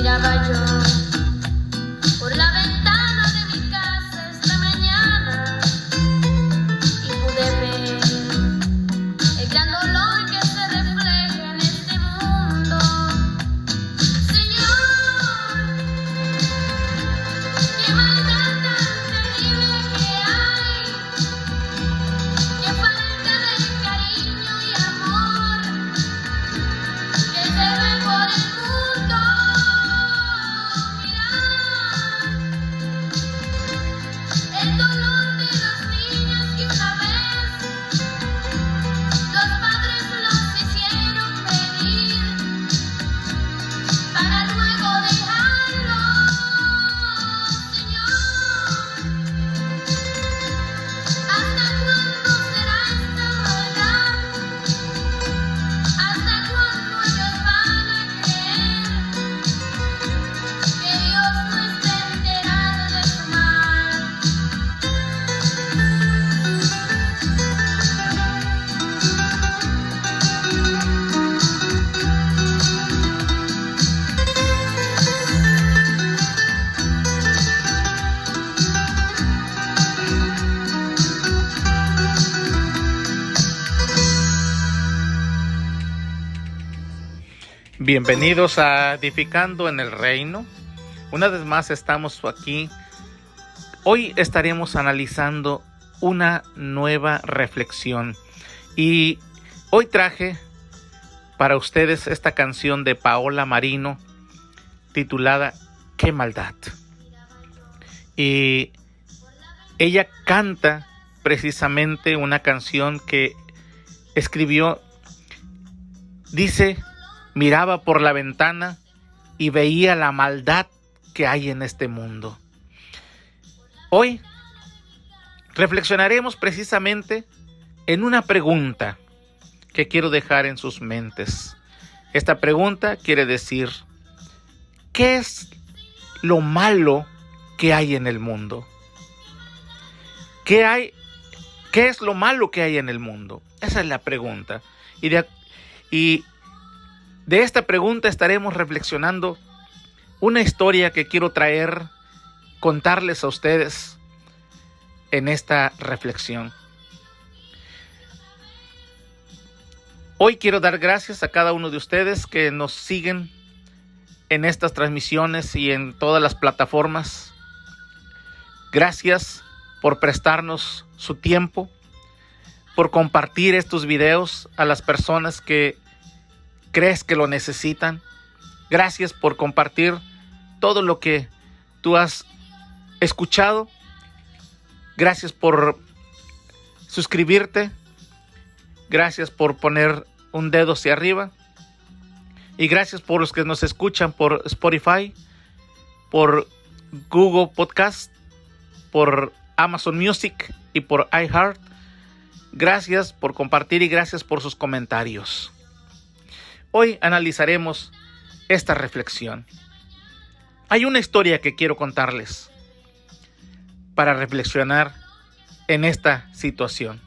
Miraba yo por la ventana de mi casa esta mañana y pude ver el gran dolor que se refleja en este mundo. Señor, qué maldad tan terrible que hay, qué falta de cariño y amor que se ve por el mundo. El dolor de los niños que una vez los padres los hicieron venir para luego dejarlos. Señor, ¿hasta cuándo será esta maldad? ¿Hasta cuándo ellos van a creer que Dios no está enterado de su mal? Bienvenidos a Edificando en el Reino. Una vez más estamos aquí. Hoy estaremos analizando una nueva reflexión. Y hoy traje para ustedes esta canción de Paola Marino titulada ¡Qué maldad! Y ella canta precisamente una canción que escribió. Dice: miraba por la ventana y veía la maldad que hay en este mundo. Hoy reflexionaremos precisamente en una pregunta que quiero dejar en sus mentes. Esta pregunta quiere decir: ¿qué es lo malo que hay en el mundo? ¿Qué es lo malo que hay en el mundo? Esa es la pregunta. Y de esta pregunta estaremos reflexionando una historia que quiero contarles a ustedes en esta reflexión. Hoy quiero dar gracias a cada uno de ustedes que nos siguen en estas transmisiones y en todas las plataformas. Gracias por prestarnos su tiempo, por compartir estos videos a las personas que crees que lo necesitan. Gracias por compartir todo lo que tú has escuchado. Gracias por suscribirte. Gracias por poner un dedo hacia arriba. Y gracias por los que nos escuchan por Spotify, por Google Podcast, por Amazon Music y por iHeart. Gracias por compartir y gracias por sus comentarios. Hoy analizaremos esta reflexión. Hay una historia que quiero contarles para reflexionar en esta situación.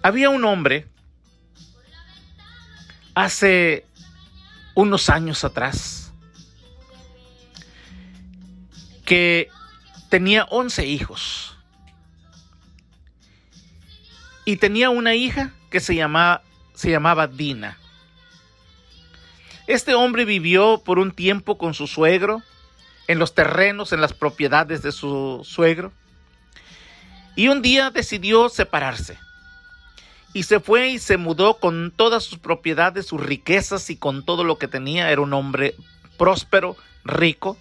Había un hombre hace unos años atrás que tenía 11 hijos y tenía una hija que se llamaba Dina. Este hombre vivió por un tiempo con su suegro en los terrenos, en las propiedades de su suegro, y un día decidió separarse y se fue y se mudó con todas sus propiedades, sus riquezas y con todo lo que tenía. Era un hombre próspero, rico,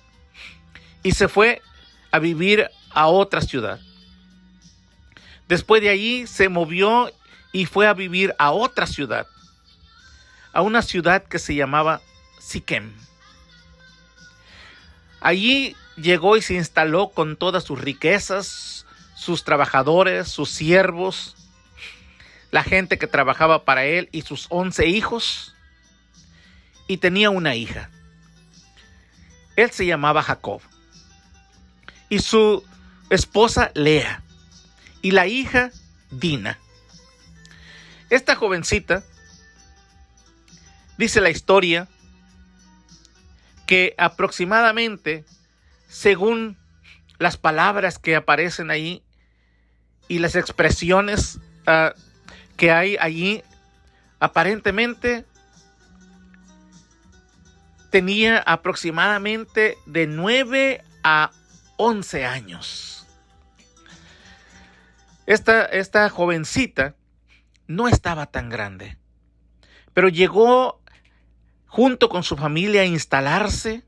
y se fue a vivir a otra ciudad. Después de allí se movió y fue a vivir a otra ciudad, a una ciudad que se llamaba Siquem. Allí llegó y se instaló con todas sus riquezas, sus trabajadores, sus siervos, la gente que trabajaba para él y sus 11 hijos. Y tenía una hija. Él se llamaba Jacob. Y su esposa Lea. Y la hija Dina. Esta jovencita, dice la historia, que aproximadamente, según las palabras que aparecen ahí y las expresiones que hay allí, aparentemente tenía aproximadamente de 9 a 11 años. Esta jovencita no estaba tan grande, pero llegó junto con su familia a instalarse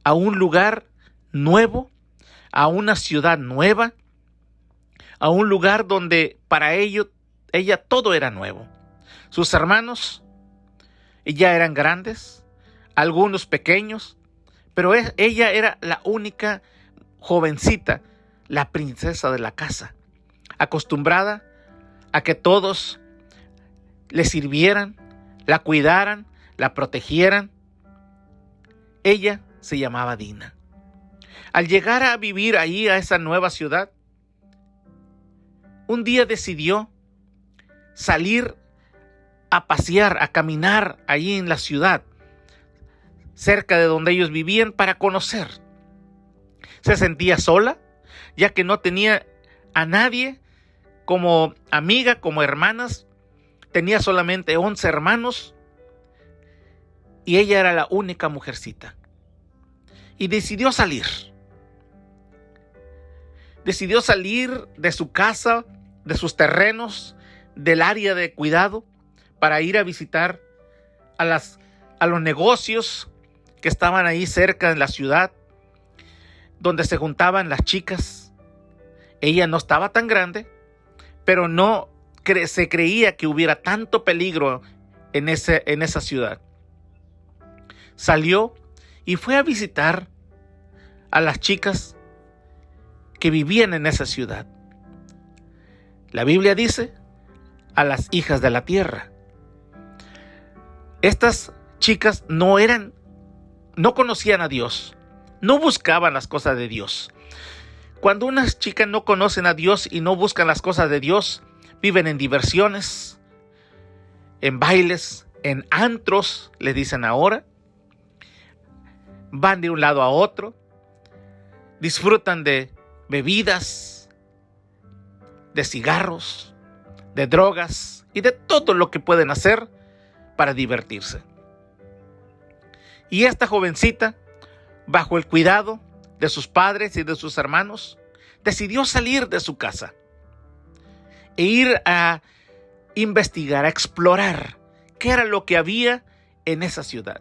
a un lugar nuevo, a una ciudad nueva, a un lugar donde para ella todo era nuevo. Sus hermanos ya eran grandes, algunos pequeños, pero ella era la única jovencita, la princesa de la casa, acostumbrada a que todos le sirvieran, la cuidaran, la protegieran. Ella se llamaba Dina. Al llegar a vivir ahí, a esa nueva ciudad, un día decidió salir a pasear, a caminar allí en la ciudad, cerca de donde ellos vivían, para conocer. Se sentía sola, ya que no tenía a nadie como amiga, como hermanas. Tenía solamente 11 hermanos y ella era la única mujercita. Y decidió salir. Decidió salir de su casa, de sus terrenos, del área de cuidado, para ir a visitar a los negocios que estaban ahí cerca en la ciudad, donde se juntaban las chicas. Ella no estaba tan grande, pero no se creía que hubiera tanto peligro en esa ciudad. Salió y fue a visitar a las chicas que vivían en esa ciudad. La Biblia dice, a las hijas de la tierra. Estas chicas no conocían a Dios, no buscaban las cosas de Dios. Cuando unas chicas no conocen a Dios y no buscan las cosas de Dios, viven en diversiones, en bailes, en antros, les dicen ahora. Van de un lado a otro, disfrutan de bebidas, de cigarros, de drogas y de todo lo que pueden hacer para divertirse. Y esta jovencita, bajo el cuidado de sus padres y de sus hermanos, decidió salir de su casa e ir a investigar, a explorar qué era lo que había en esa ciudad.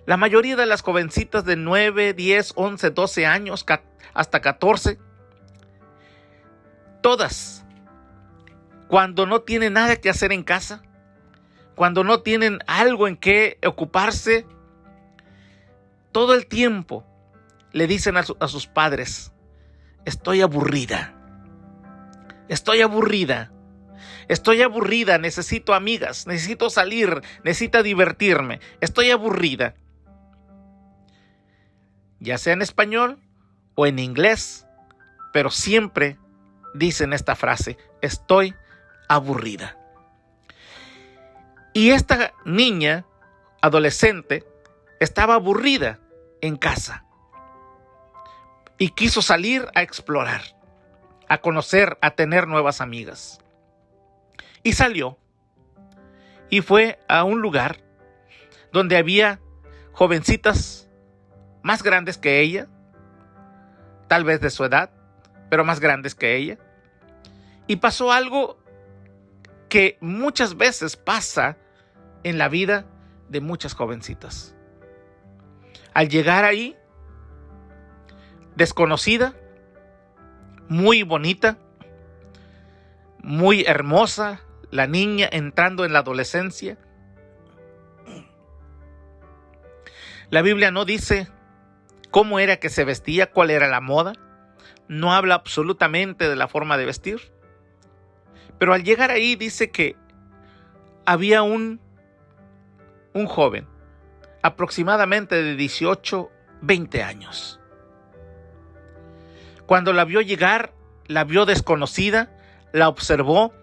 La mayoría de las jovencitas de 9, 10, 11, 12 años, hasta 14, todas, cuando no tienen nada que hacer en casa, cuando no tienen algo en qué ocuparse, todo el tiempo le dicen a sus padres, estoy aburrida, necesito amigas, necesito salir, necesito divertirme, estoy aburrida. Ya sea en español o en inglés, pero siempre dicen esta frase, estoy aburrida. Y esta niña, adolescente, estaba aburrida en casa y quiso salir a explorar, a conocer, a tener nuevas amigas. Y salió y fue a un lugar donde había jovencitas más grandes que ella, tal vez de su edad, pero más grandes que ella. Y pasó algo que muchas veces pasa en la vida de muchas jovencitas. Al llegar ahí, desconocida, muy bonita, muy hermosa, la niña entrando en la adolescencia. La Biblia no dice cómo era que se vestía, cuál era la moda. No habla absolutamente de la forma de vestir. Pero al llegar ahí dice que había un joven, aproximadamente de 18, 20 años. Cuando la vio llegar, la vio desconocida, la observó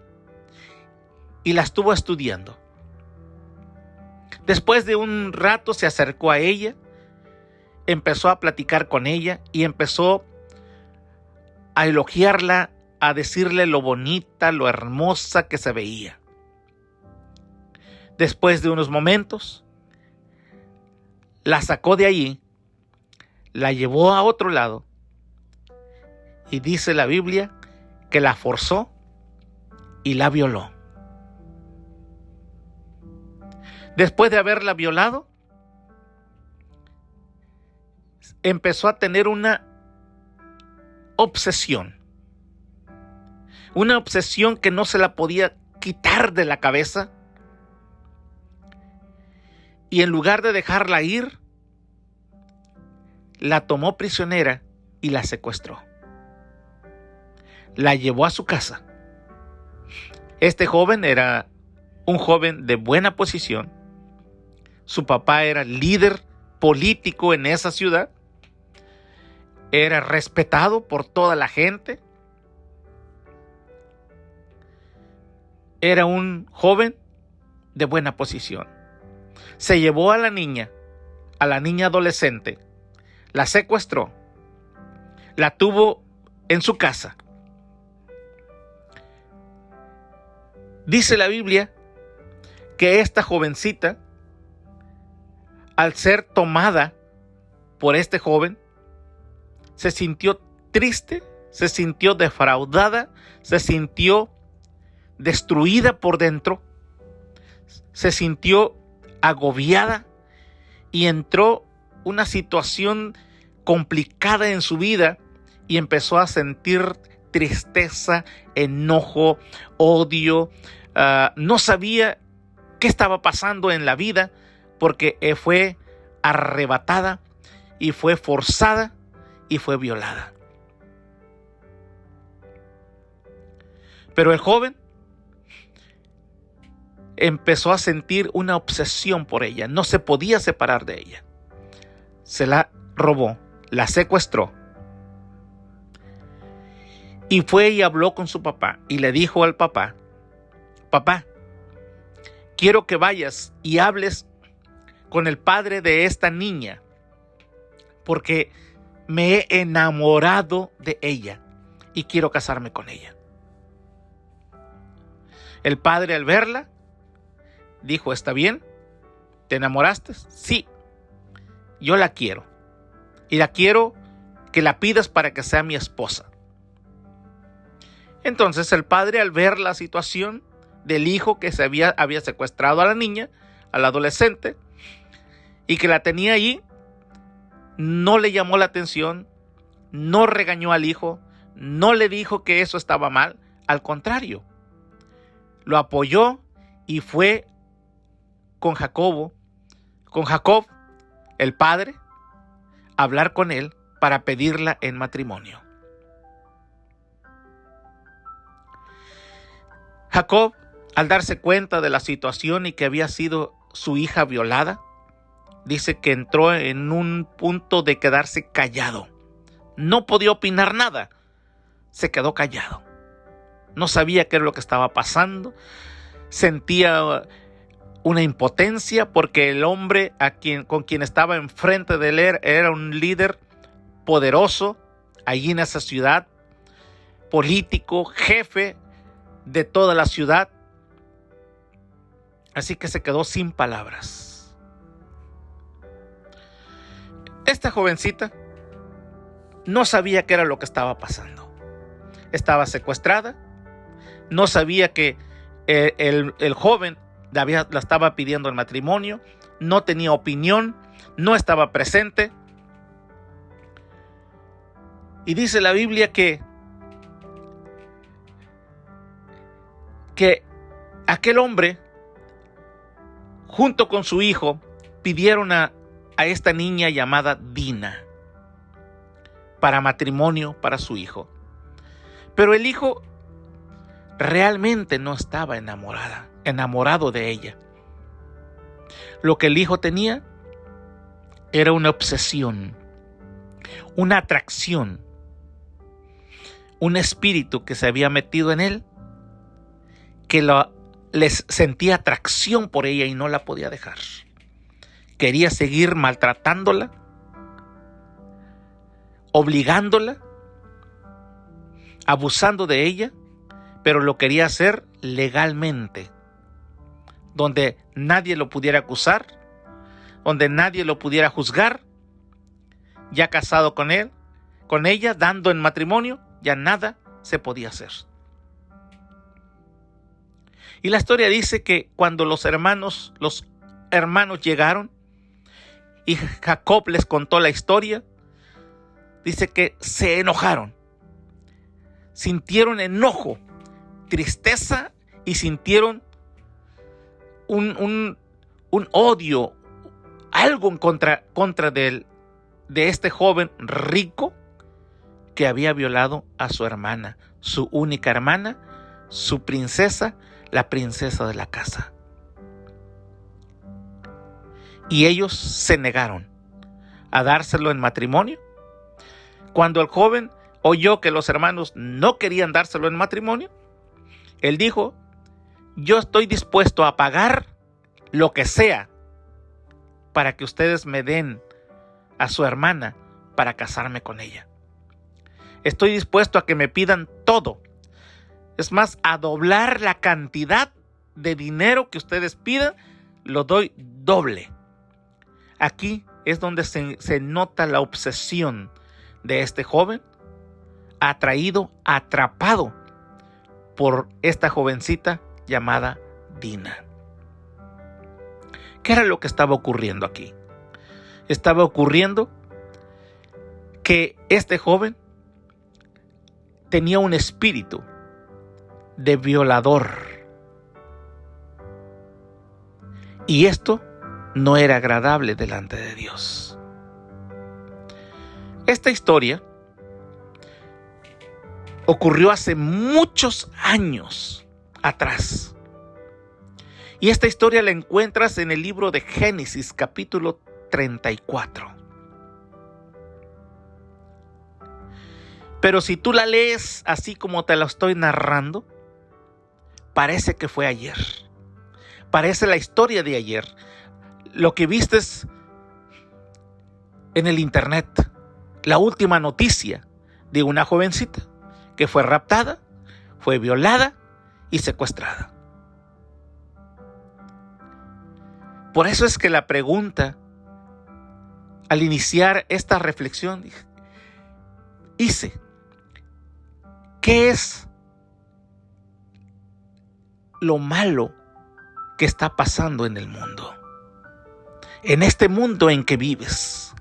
y la estuvo estudiando. Después de un rato se acercó a ella, empezó a platicar con ella y empezó a elogiarla, a decirle lo bonita, lo hermosa que se veía. Después de unos momentos, la sacó de allí, la llevó a otro lado y dice la Biblia que la forzó y la violó. Después de haberla violado, empezó a tener una obsesión que no se la podía quitar de la cabeza, y en lugar de dejarla ir, la tomó prisionera y la secuestró. La llevó a su casa. Este joven era un joven de buena posición. Su papá era líder político en esa ciudad. Era respetado por toda la gente. Era un joven de buena posición. Se llevó a la niña adolescente, la secuestró, la tuvo en su casa. Dice la Biblia que esta jovencita, al ser tomada por este joven, se sintió triste, se sintió defraudada, se sintió destruida por dentro, se sintió agobiada y entró una situación complicada en su vida y empezó a sentir tristeza, enojo, odio. No sabía qué estaba pasando en la vida porque fue arrebatada y fue forzada y fue violada. Pero el joven empezó a sentir una obsesión por ella, no se podía separar de ella. Se la robó, la secuestró. Y fue y habló con su papá y le dijo al papá: papá, quiero que vayas y hables con el padre de esta niña, porque me he enamorado de ella y quiero casarme con ella. El padre, al verla, dijo: ¿está bien? ¿Te enamoraste? Sí, yo la quiero. Y la quiero que la pidas para que sea mi esposa. Entonces el padre, al ver la situación del hijo que se había secuestrado a la niña, al adolescente, y que la tenía allí, no le llamó la atención, no regañó al hijo, no le dijo que eso estaba mal. Al contrario, lo apoyó y fue con Jacob, el padre, a hablar con él para pedirla en matrimonio. Jacob, al darse cuenta de la situación y que había sido su hija violada, dice que entró en un punto de quedarse callado. No podía opinar nada. Se quedó callado. No sabía qué era lo que estaba pasando. Sentía una impotencia porque el hombre con quien estaba enfrente de él era un líder poderoso allí en esa ciudad, político, jefe de toda la ciudad. Así que se quedó sin palabras. Esta jovencita no sabía qué era lo que estaba pasando. Estaba secuestrada. No sabía que el joven la estaba pidiendo en matrimonio. No tenía opinión. No estaba presente. Y dice la Biblia que aquel hombre, junto con su hijo, pidieron a esta niña llamada Dina para matrimonio para su hijo. Pero el hijo realmente no estaba enamorado de ella. Lo que el hijo tenía era una obsesión, una atracción, un espíritu que se había metido en él, que les sentía atracción por ella y no la podía dejar. quería seguir maltratándola, obligándola, abusando de ella, pero lo quería hacer legalmente, donde nadie lo pudiera acusar, donde nadie lo pudiera juzgar. Ya casado con él, con ella, dando en matrimonio, ya nada se podía hacer. Y la historia dice que cuando los hermanos llegaron y Jacob les contó la historia, dice que se enojaron, sintieron enojo, tristeza y sintieron un odio, algo en contra de este joven rico que había violado a su hermana, su única hermana, su princesa, la princesa de la casa. Y ellos se negaron a dárselo en matrimonio. Cuando el joven oyó que los hermanos no querían dárselo en matrimonio, él dijo: yo estoy dispuesto a pagar lo que sea para que ustedes me den a su hermana para casarme con ella. Estoy dispuesto a que me pidan todo. Es más, a doblar la cantidad de dinero que ustedes pidan, lo doy doble. Aquí es donde se nota la obsesión de este joven, atrapado por esta jovencita llamada Dina. ¿Qué era lo que estaba ocurriendo aquí? Estaba ocurriendo que este joven tenía un espíritu de violador. Y esto no era agradable delante de Dios. Esta historia ocurrió hace muchos años atrás. Y esta historia la encuentras en el libro de Génesis, capítulo 34. Pero si tú la lees así como te la estoy narrando, parece que fue ayer. Parece la historia de ayer. Lo que vistes en el internet. La última noticia de una jovencita que fue raptada, fue violada y secuestrada. Por eso es que la pregunta al iniciar esta reflexión hice: ¿qué es lo malo que está pasando en el mundo? En este mundo en que vives,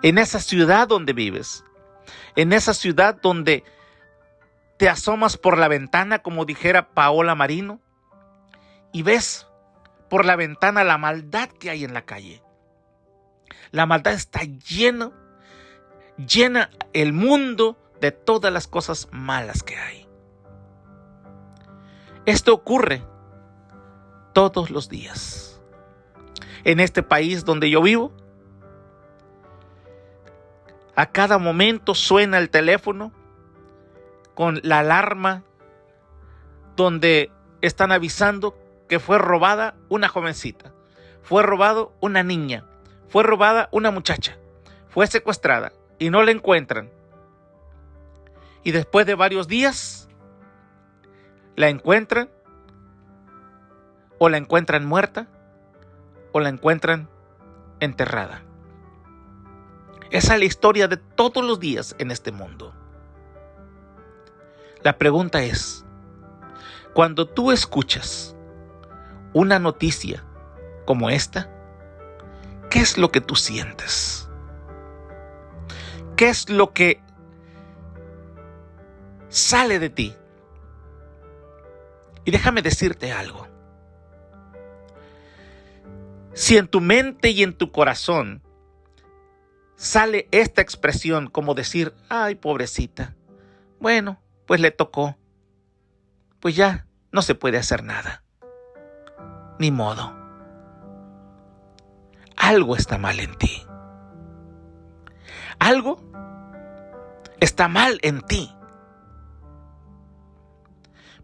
en esa ciudad donde vives, en esa ciudad donde te asomas por la ventana, como dijera Paola Marino, y ves por la ventana la maldad que hay en la calle. La maldad está llena el mundo de todas las cosas malas que hay. Esto ocurre todos los días. En este país donde yo vivo, a cada momento suena el teléfono con la alarma donde están avisando que fue robada una jovencita, fue robado una niña, fue robada una muchacha, fue secuestrada y no la encuentran. Y después de varios días la encuentran, o la encuentran muerta, o la encuentran enterrada. Esa es la historia de todos los días en este mundo. La pregunta es: cuando tú escuchas una noticia como esta, ¿qué es lo que tú sientes? ¿Qué es lo que sale de ti? Y déjame decirte algo. Si en tu mente y en tu corazón sale esta expresión como decir: ay, pobrecita, bueno, pues le tocó, pues ya no se puede hacer nada, ni modo, algo está mal en ti. Algo está mal en ti.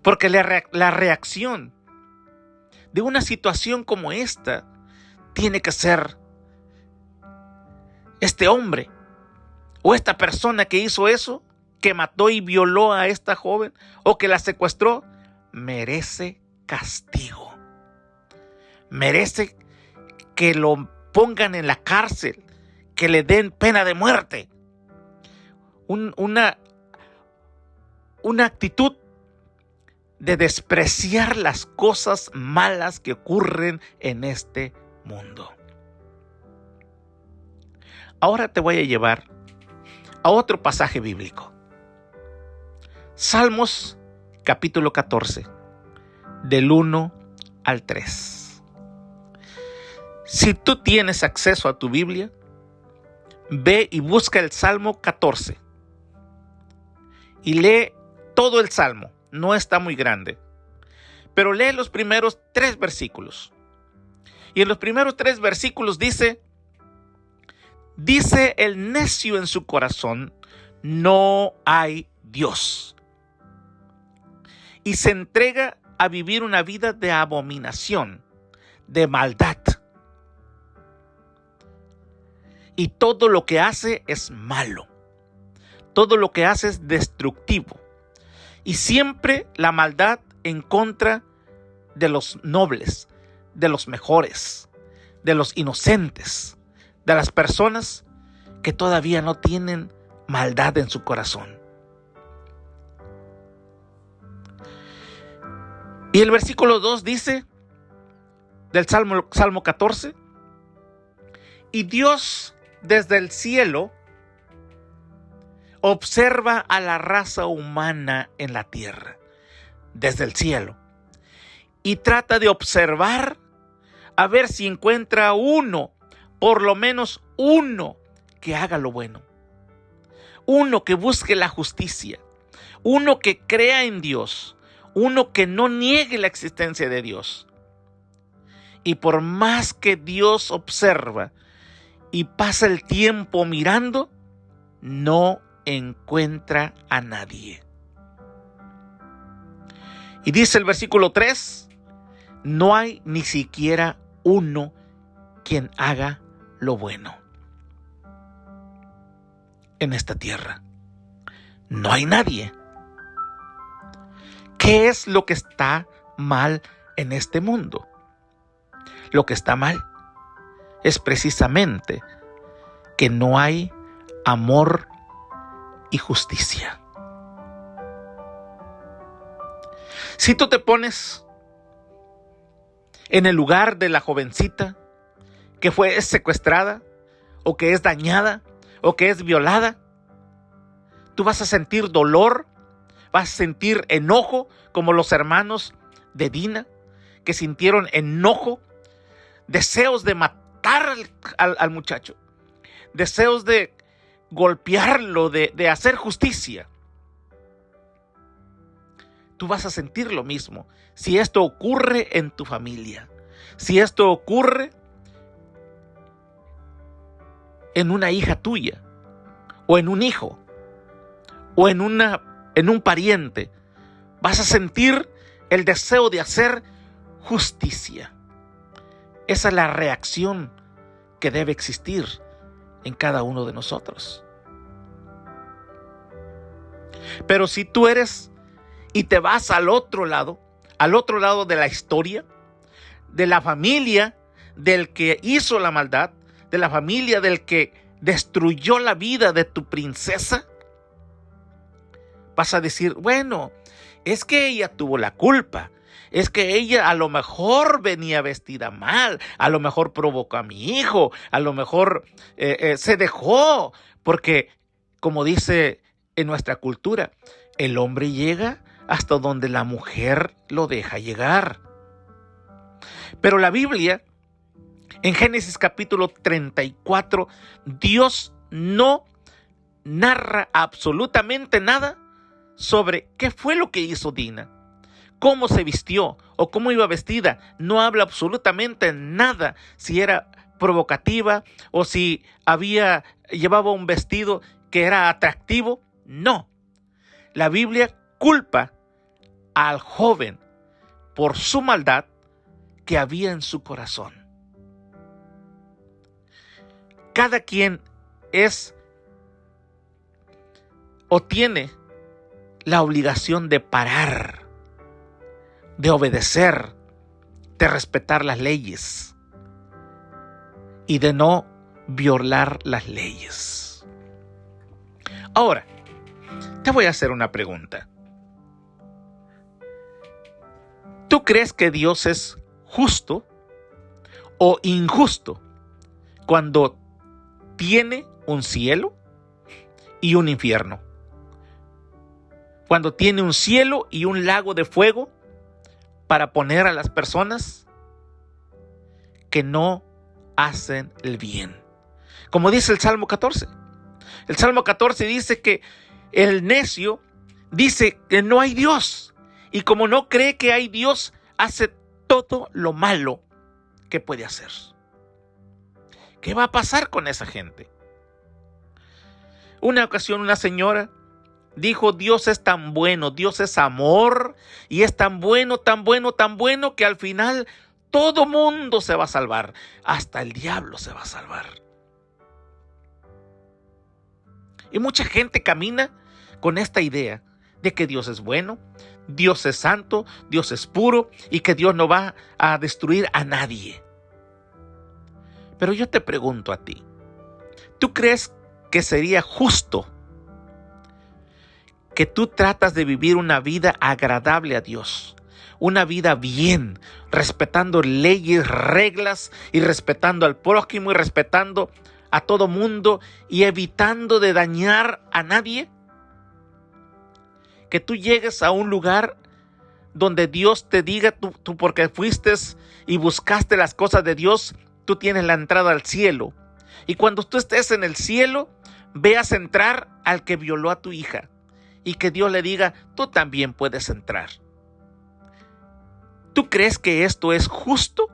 Porque la reacción de una situación como esta tiene que ser este hombre o esta persona que hizo eso, que mató y violó a esta joven o que la secuestró, merece castigo. Merece que lo pongan en la cárcel, que le den pena de muerte. Una actitud de despreciar las cosas malas que ocurren en este mundo. Ahora te voy a llevar a otro pasaje bíblico. Salmos capítulo 14, del 1 al 3. Si tú tienes acceso a tu Biblia, ve y busca el Salmo 14 y lee todo el Salmo. No está muy grande, pero lee los primeros 3 versículos. Y en los primeros 3 versículos dice el necio en su corazón, no hay Dios. Y se entrega a vivir una vida de abominación, de maldad. Y todo lo que hace es malo. Todo lo que hace es destructivo. Y siempre la maldad en contra de los nobles, de los mejores, de los inocentes, de las personas que todavía no tienen maldad en su corazón. Y el versículo 2 dice, del Salmo 14, y Dios desde el cielo observa a la raza humana en la tierra, desde el cielo, y trata de observar a ver si encuentra uno, por lo menos uno, que haga lo bueno, uno que busque la justicia, uno que crea en Dios, uno que no niegue la existencia de Dios. Y por más que Dios observa y pasa el tiempo mirando, no encuentra a nadie. Y dice el versículo 3, no hay ni siquiera uno quien haga lo bueno. En esta tierra no hay nadie. ¿Qué es lo que está mal en este mundo? Lo que está mal es precisamente que no hay amor y justicia. Si tú te pones en el lugar de la jovencita que fue secuestrada, o que es dañada, o que es violada, tú vas a sentir dolor, vas a sentir enojo, como los hermanos de Dina, que sintieron enojo, deseos de matar al muchacho, deseos de golpearlo, de hacer justicia. Tú vas a sentir lo mismo si esto ocurre en tu familia, si esto ocurre en una hija tuya, o en un hijo, o en un pariente. Vas a sentir el deseo de hacer justicia. Esa es la reacción que debe existir en cada uno de nosotros. Pero si tú eres y te vas al otro lado de la historia, de la familia del que hizo la maldad, de la familia del que destruyó la vida de tu princesa, vas a decir, bueno, es que ella tuvo la culpa. Es que ella a lo mejor venía vestida mal, a lo mejor provocó a mi hijo, a lo mejor se dejó, porque como dice en nuestra cultura, el hombre llega hasta donde la mujer lo deja llegar. Pero la Biblia, en Génesis capítulo 34, Dios no narra absolutamente nada sobre qué fue lo que hizo Dina, cómo se vistió o cómo iba vestida. No habla absolutamente nada si era provocativa o si llevaba un vestido que era atractivo. No. La Biblia culpa al joven por su maldad que había en su corazón. Cada quien es o tiene la obligación de parar, de obedecer, de respetar las leyes y de no violar las leyes. Ahora, te voy a hacer una pregunta. ¿Tú crees que Dios es justo o injusto cuando tiene un cielo y un infierno? Cuando tiene un cielo y un lago de fuego para poner a las personas que no hacen el bien. Como dice el Salmo 14. El Salmo 14 dice que el necio dice que no hay Dios. Y como no cree que hay Dios, hace todo lo malo que puede hacer. ¿Qué va a pasar con esa gente? Una ocasión una señora dijo: Dios es tan bueno, Dios es amor, y es tan bueno, tan bueno, tan bueno, que al final todo mundo se va a salvar, hasta el diablo se va a salvar. Y mucha gente camina con esta idea de que Dios es bueno, Dios es santo, Dios es puro y que Dios no va a destruir a nadie. Pero yo te pregunto a ti, ¿tú crees que sería justo que tú tratas de vivir una vida agradable a Dios, una vida bien, respetando leyes, reglas y respetando al prójimo y respetando a todo mundo y evitando de dañar a nadie? Que tú llegues a un lugar donde Dios te diga, tú porque fuiste y buscaste las cosas de Dios, tú tienes la entrada al cielo. Y cuando tú estés en el cielo, veas entrar al que violó a tu hija. Y que Dios le diga, tú también puedes entrar. ¿Tú crees que esto es justo?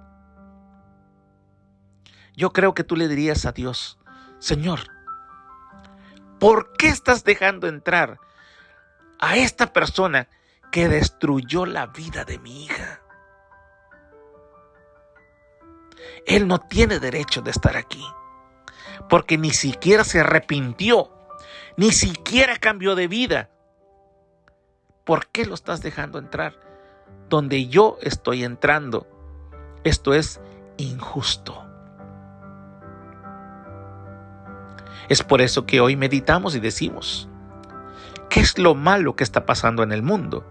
Yo creo que tú le dirías a Dios: Señor, ¿por qué estás dejando entrar a esta persona que destruyó la vida de mi hija? Él no tiene derecho de estar aquí, porque ni siquiera se arrepintió, ni siquiera cambió de vida. ¿Por qué lo estás dejando entrar donde yo estoy entrando? Esto es injusto. Es por eso que hoy meditamos y decimos: ¿qué es lo malo que está pasando en el mundo?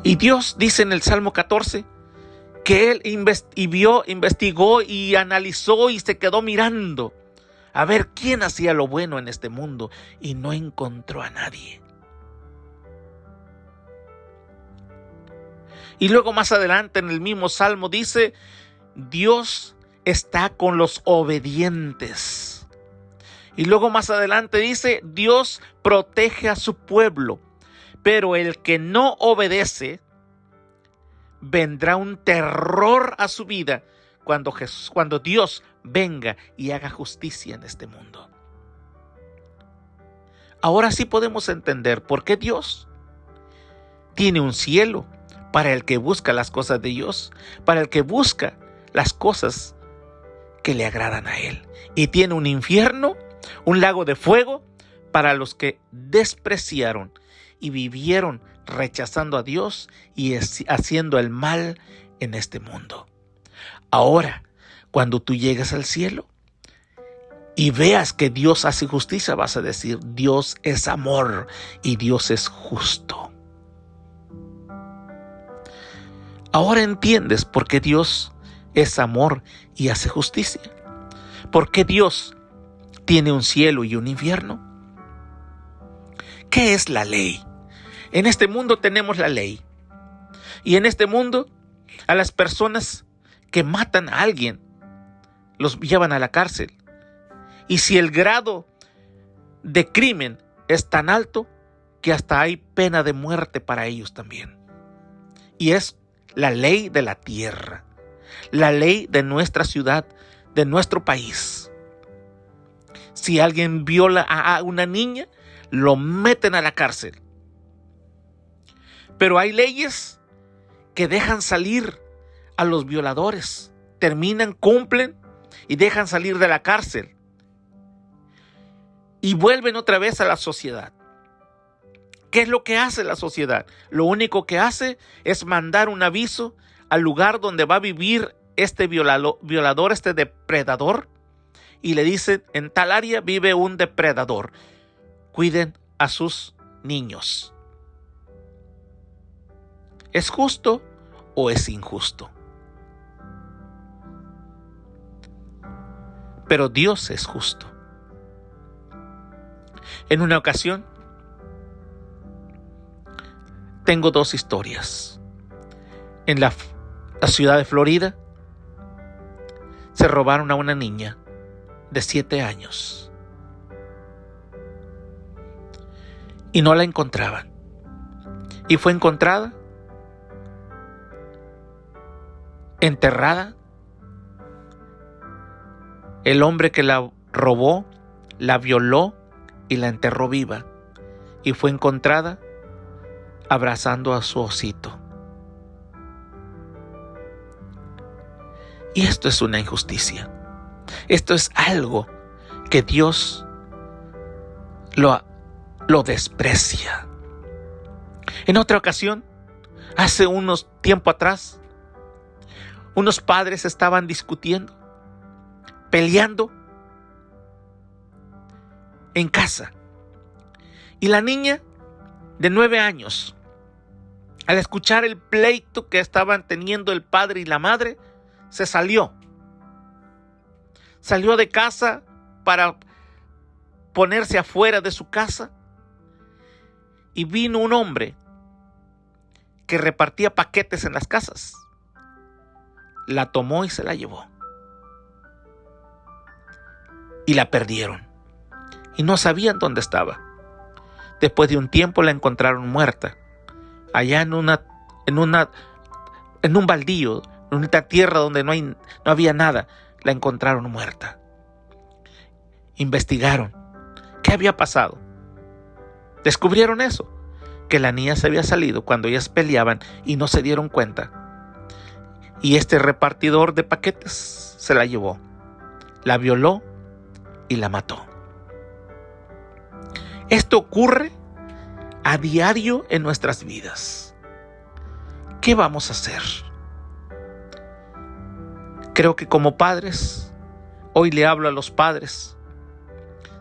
Y Dios dice en el Salmo 14 que Él investigó y analizó y se quedó mirando a ver quién hacía lo bueno en este mundo y no encontró a nadie. Y luego más adelante en el mismo Salmo dice: Dios está con los obedientes. Y luego más adelante dice: Dios protege a su pueblo, pero el que no obedece, vendrá un terror a su vida cuando Dios venga y haga justicia en este mundo. Ahora sí podemos entender por qué Dios tiene un cielo para el que busca las cosas de Dios, para el que busca las cosas que le agradan a Él. Y tiene un infierno, un lago de fuego, para los que despreciaron y vivieron rechazando a Dios y haciendo el mal en este mundo. Ahora, cuando tú llegues al cielo y veas que Dios hace justicia, vas a decir: Dios es amor y Dios es justo. Ahora entiendes por qué Dios es amor y hace justicia. ¿Por qué Dios tiene un cielo y un infierno? ¿Qué es la ley? En este mundo tenemos la ley. Y en este mundo, a las personas que matan a alguien, los llevan a la cárcel. Y si el grado de crimen es tan alto, que hasta hay pena de muerte para ellos también. Y es la ley de la tierra, la ley de nuestra ciudad, de nuestro país. Si alguien viola a una niña, lo meten a la cárcel. Pero hay leyes que dejan salir a los violadores. Terminan, cumplen y dejan salir de la cárcel. y vuelven otra vez a la sociedad. ¿Qué es lo que hace la sociedad? Lo único que hace es mandar un aviso al lugar donde va a vivir este violador, este depredador, y le dicen: en tal área vive un depredador, cuiden a sus niños. ¿Es justo o es injusto? Pero Dios es justo. En una ocasión, tengo dos historias. En la ciudad de Florida, se robaron a una niña de 7 años y no la encontraban. Y fue encontrada enterrada. El hombre que la robó, la violó y la enterró viva. Y fue encontrada abrazando a su osito. Y esto es una injusticia. Esto es algo que Dios lo desprecia. En otra ocasión, hace unos tiempo atrás, unos padres estaban discutiendo, peleando en casa. Y la niña de 9 años, al escuchar el pleito que estaban teniendo el padre y la madre, se salió. Salió de casa para ponerse afuera de su casa. Y vino un hombre que repartía paquetes en las casas. La tomó y se la llevó. Y la perdieron. Y no sabían dónde estaba. Después de un tiempo la encontraron muerta. Allá en un baldío, en una tierra donde no había nada, la encontraron muerta. Investigaron qué había pasado. Descubrieron eso, que la niña se había salido cuando ellas peleaban y no se dieron cuenta. Y este repartidor de paquetes se la llevó, la violó y la mató. Esto ocurre a diario en nuestras vidas. ¿Qué vamos a hacer? Creo que como padres, hoy le hablo a los padres,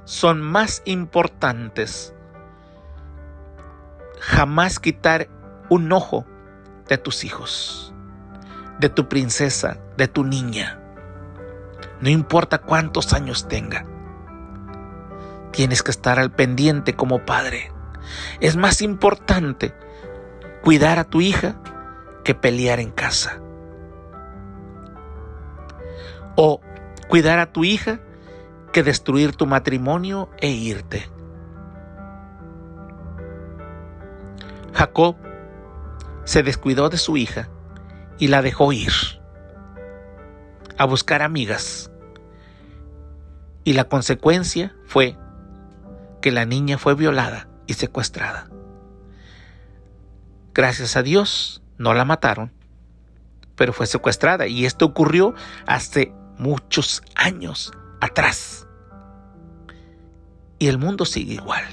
son más importantes jamás quitar un ojo de tus hijos, de tu princesa, de tu niña. No importa cuántos años tenga. Tienes que estar al pendiente como padre. Es más importante cuidar a tu hija que pelear en casa. O cuidar a tu hija que destruir tu matrimonio e irte. Jacob se descuidó de su hija y la dejó ir a buscar amigas. Y la consecuencia fue que la niña fue violada y secuestrada. Gracias a Dios no la mataron, pero fue secuestrada. Y esto ocurrió hace muchos años atrás. Y el mundo sigue igual.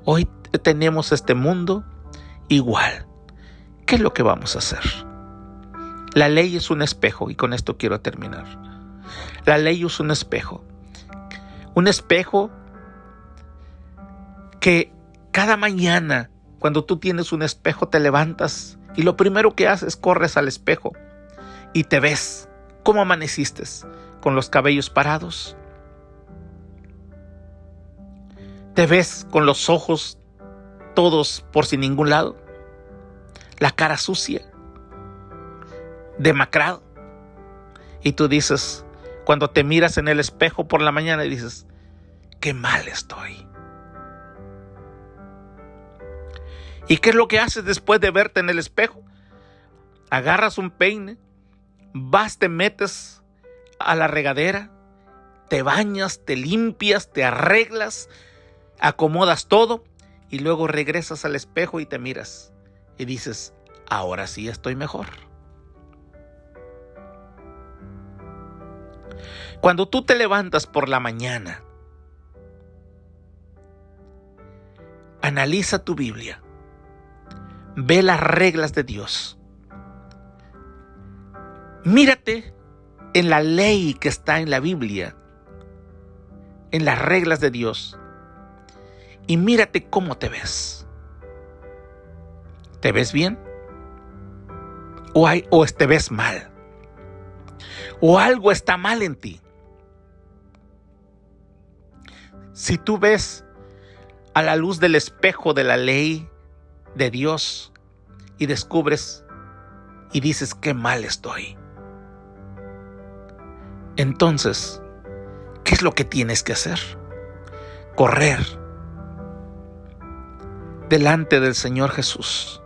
Hoy tenemos este mundo igual. ¿Qué es lo que vamos a hacer? La ley es un espejo, y con esto quiero terminar. La ley es un espejo. Un espejo que cada mañana, cuando tú tienes un espejo, te levantas y lo primero que haces, corres al espejo y te ves. ¿Cómo amaneciste? ¿Con los cabellos parados? ¿Te ves con los ojos todos por sin ningún lado? ¿La cara sucia? ¿Demacrado? Y tú dices, cuando te miras en el espejo por la mañana, dices, qué mal estoy. ¿Y qué es lo que haces después de verte en el espejo? Agarras un peine, vas, te metes a la regadera, te bañas, te limpias, te arreglas, acomodas todo y luego regresas al espejo y te miras y dices, ahora sí estoy mejor. Cuando tú te levantas por la mañana, Analiza tu Biblia. Ve las reglas de Dios. Mírate en la ley que está en la Biblia, en las reglas de Dios, y mírate cómo te ves. ¿Te ves bien? ¿O te ves mal? ¿O algo está mal en ti? Si tú ves a la luz del espejo de la ley de Dios y descubres y dices qué mal estoy, entonces, ¿qué es lo que tienes que hacer? Correr delante del Señor Jesús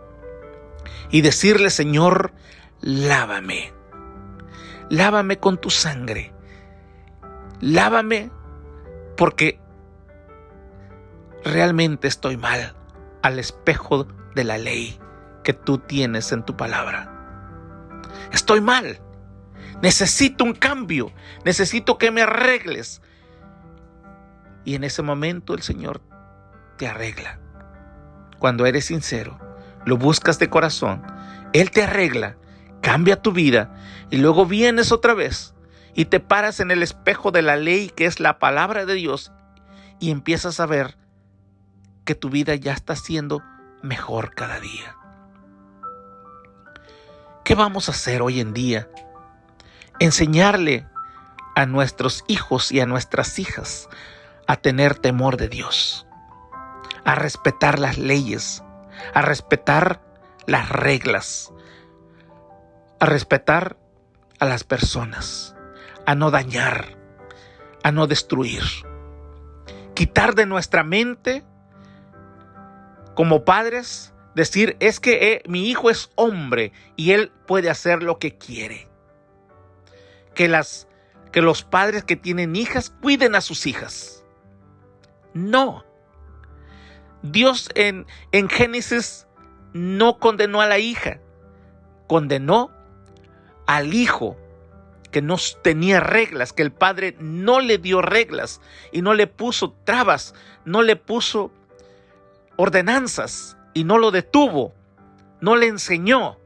y decirle: Señor, lávame. Lávame con tu sangre. Lávame porque realmente estoy mal al espejo de la ley que tú tienes en tu palabra. Estoy mal. Necesito un cambio. Necesito que me arregles. Y en ese momento el Señor te arregla. Cuando eres sincero, lo buscas de corazón, Él te arregla, cambia tu vida y luego vienes otra vez y te paras en el espejo de la ley que es la palabra de Dios y empiezas a ver que tu vida ya está siendo mejor cada día. ¿Qué vamos a hacer hoy en día? Enseñarle a nuestros hijos y a nuestras hijas a tener temor de Dios, a respetar las leyes, a respetar las reglas, a respetar a las personas, a no dañar, a no destruir. Quitar de nuestra mente, como padres, decir: es que mi hijo es hombre y él puede hacer lo que quiere. Que los padres que tienen hijas cuiden a sus hijas. No. Dios en Génesis no condenó a la hija, condenó al hijo que no tenía reglas, que el padre no le dio reglas y no le puso trabas, no le puso ordenanzas y no lo detuvo, no le enseñó.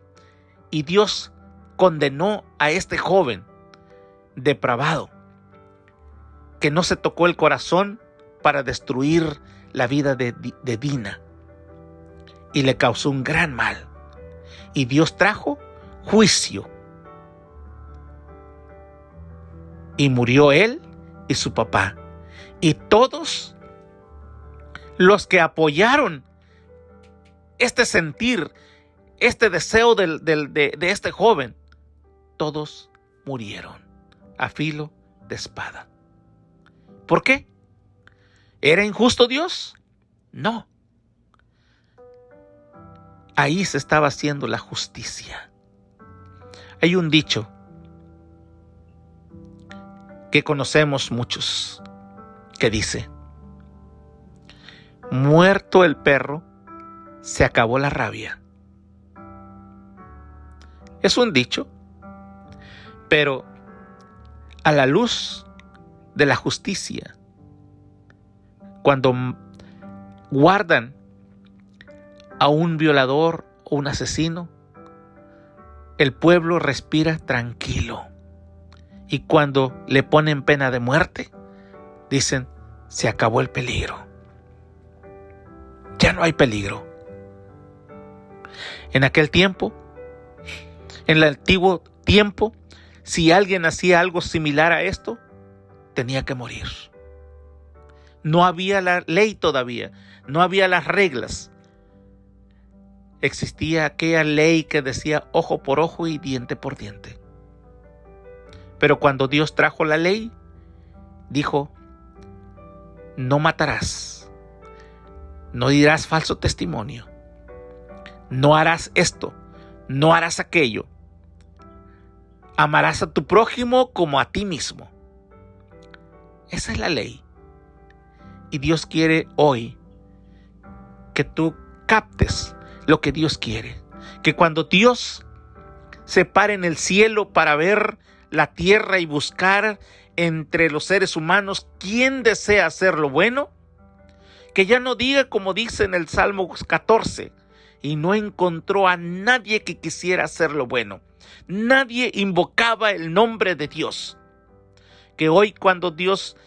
Y Dios condenó a este joven depravado que no se tocó el corazón para destruir la vida de Dina y le causó un gran mal. Y Dios trajo juicio y murió él y su papá y todos los que apoyaron este sentir, este deseo de este joven, todos murieron a filo de espada. ¿Por qué? ¿Era injusto Dios? No. Ahí se estaba haciendo la justicia. Hay un dicho que conocemos muchos que dice: muerto el perro, se acabó la rabia. Es un dicho, pero a la luz de la justicia, cuando guardan a un violador o un asesino, el pueblo respira tranquilo. Y cuando le ponen pena de muerte, dicen: se acabó el peligro. Ya no hay peligro. En aquel tiempo, en el antiguo tiempo, si alguien hacía algo similar a esto, tenía que morir. No había la ley todavía, no había las reglas. Existía aquella ley que decía ojo por ojo y diente por diente. Pero cuando Dios trajo la ley, dijo: no matarás, no dirás falso testimonio, no harás esto, no harás aquello, amarás a tu prójimo como a ti mismo. Esa es la ley. Y Dios quiere hoy que tú captes lo que Dios quiere. Que cuando Dios se pare en el cielo para ver la tierra y buscar entre los seres humanos quién desea hacer lo bueno, Que ya no diga como dice en el Salmo 14, y no encontró a nadie que quisiera hacer lo bueno. Nadie invocaba el nombre de Dios. Que hoy, cuando Dios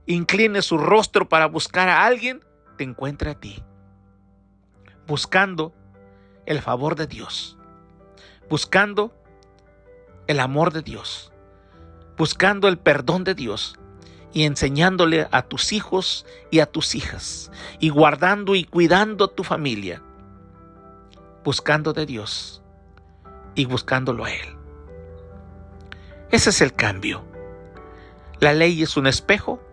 incline su rostro para buscar a alguien, te encuentre a ti, buscando el favor de Dios, buscando el amor de Dios, buscando el perdón de Dios y enseñándole a tus hijos y a tus hijas, y guardando y cuidando a tu familia, buscando de Dios y buscándolo a Él. Ese es el cambio. La ley es un espejo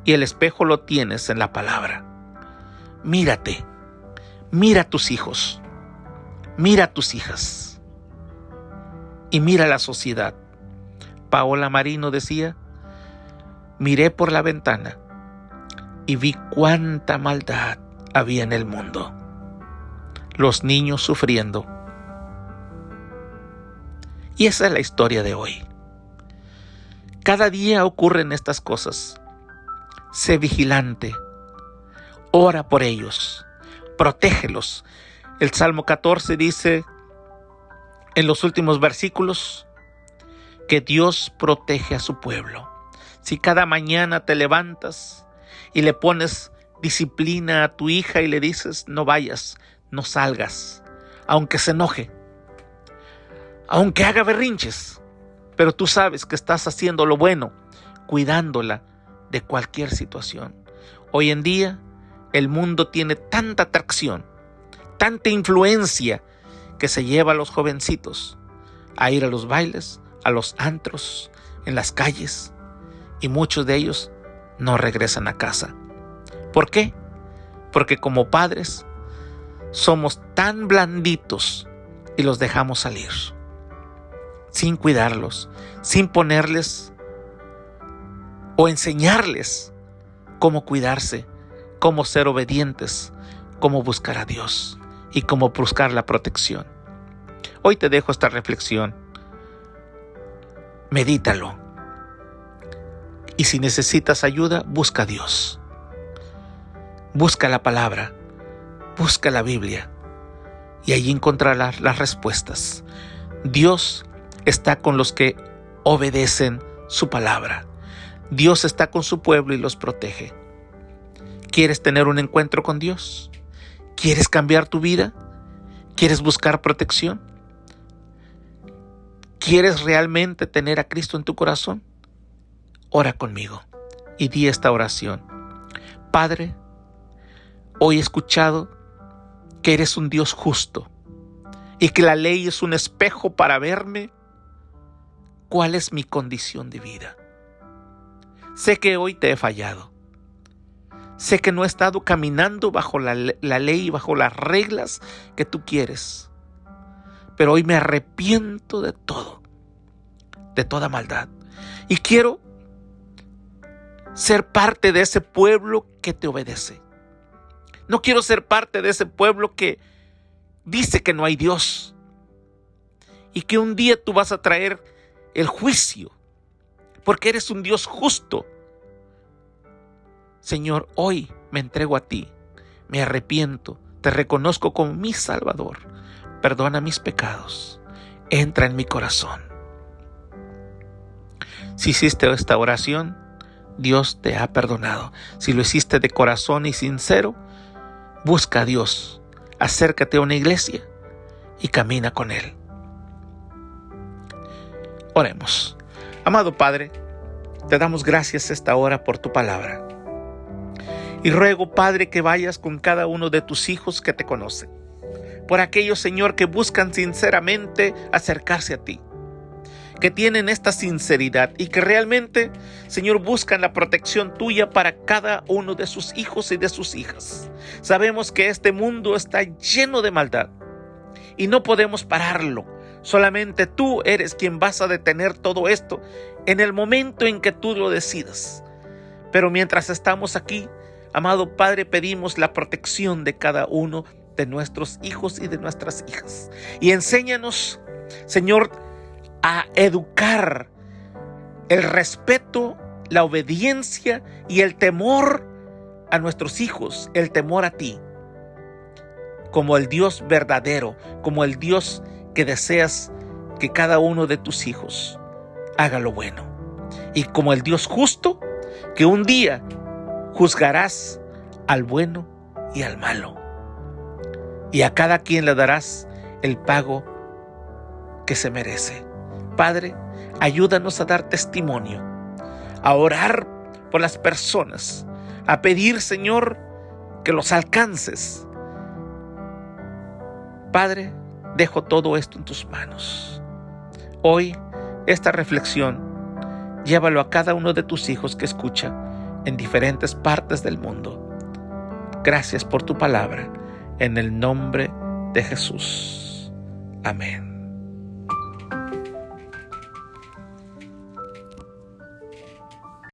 y el espejo lo tienes en la palabra. Mírate, mira a tus hijos, mira a tus hijas y mira la sociedad. Paola Marino decía: miré por la ventana y vi cuánta maldad había en el mundo. Los niños sufriendo. Y esa es la historia de hoy. Cada día ocurren estas cosas. Sé vigilante. Ora por ellos. Protégelos. El Salmo 14 dice en los últimos versículos que Dios protege a su pueblo. Si cada mañana te levantas y le pones disciplina a tu hija y le dices: no vayas, no salgas, aunque se enoje, aunque haga berrinches, pero tú sabes que estás haciendo lo bueno, cuidándola de cualquier situación. Hoy en día el mundo tiene tanta atracción, tanta influencia, que se lleva a los jovencitos a ir a los bailes, a los antros, en las calles, y muchos de ellos no regresan a casa. ¿Por qué? Porque como padres somos tan blanditos y los dejamos salir sin cuidarlos, sin ponerles o enseñarles cómo cuidarse, cómo ser obedientes, cómo buscar a Dios y cómo buscar la protección. Hoy te dejo esta reflexión. Medítalo. Y si necesitas ayuda, busca a Dios. Busca la palabra. Busca la Biblia. Y allí encontrarás las respuestas. Dios está con los que obedecen su palabra. Dios está con su pueblo y los protege. ¿Quieres tener un encuentro con Dios? ¿Quieres cambiar tu vida? ¿Quieres buscar protección? ¿Quieres realmente tener a Cristo en tu corazón? Ora conmigo y di esta oración. Padre, hoy he escuchado que eres un Dios justo y que la ley es un espejo para verme cuál es mi condición de vida. Sé que hoy te he fallado. Sé que no he estado caminando bajo la ley, bajo las reglas que tú quieres. Pero hoy me arrepiento de todo, de toda maldad. Y quiero ser parte de ese pueblo que te obedece. No quiero ser parte de ese pueblo que dice que no hay Dios. Y que un día tú vas a traer el juicio, porque eres un Dios justo. Señor, hoy me entrego a ti, me arrepiento, te reconozco como mi Salvador. Perdona mis pecados, entra en mi corazón. Si hiciste esta oración, Dios te ha perdonado. Si lo hiciste de corazón y sincero, busca a Dios, acércate a una iglesia y camina con Él. Oremos. Amado Padre, te damos gracias esta hora por tu palabra. Y ruego, Padre, que vayas con cada uno de tus hijos que te conocen. Por aquellos, Señor, que buscan sinceramente acercarse a ti. Que tienen esta sinceridad y que realmente, Señor, buscan la protección tuya para cada uno de sus hijos y de sus hijas. Sabemos que este mundo está lleno de maldad y no podemos pararlo. Solamente tú eres quien vas a detener todo esto en el momento en que tú lo decidas. Pero mientras estamos aquí, amado Padre, pedimos la protección de cada uno de nuestros hijos y de nuestras hijas. Y enséñanos, Señor, a educar el respeto, la obediencia y el temor a nuestros hijos el temor a ti, como el Dios verdadero, como el Dios que deseas que cada uno de tus hijos haga lo bueno, y como el Dios justo, que un día juzgarás al bueno y al malo, y a cada quien le darás el pago que se merece. Padre, ayúdanos a dar testimonio, a orar por las personas, a pedir, Señor, que los alcances. Padre, dejo todo esto en tus manos. Hoy, esta reflexión, llévalo a cada uno de tus hijos que escucha en diferentes partes del mundo. Gracias por tu palabra, en el nombre de Jesús. Amén.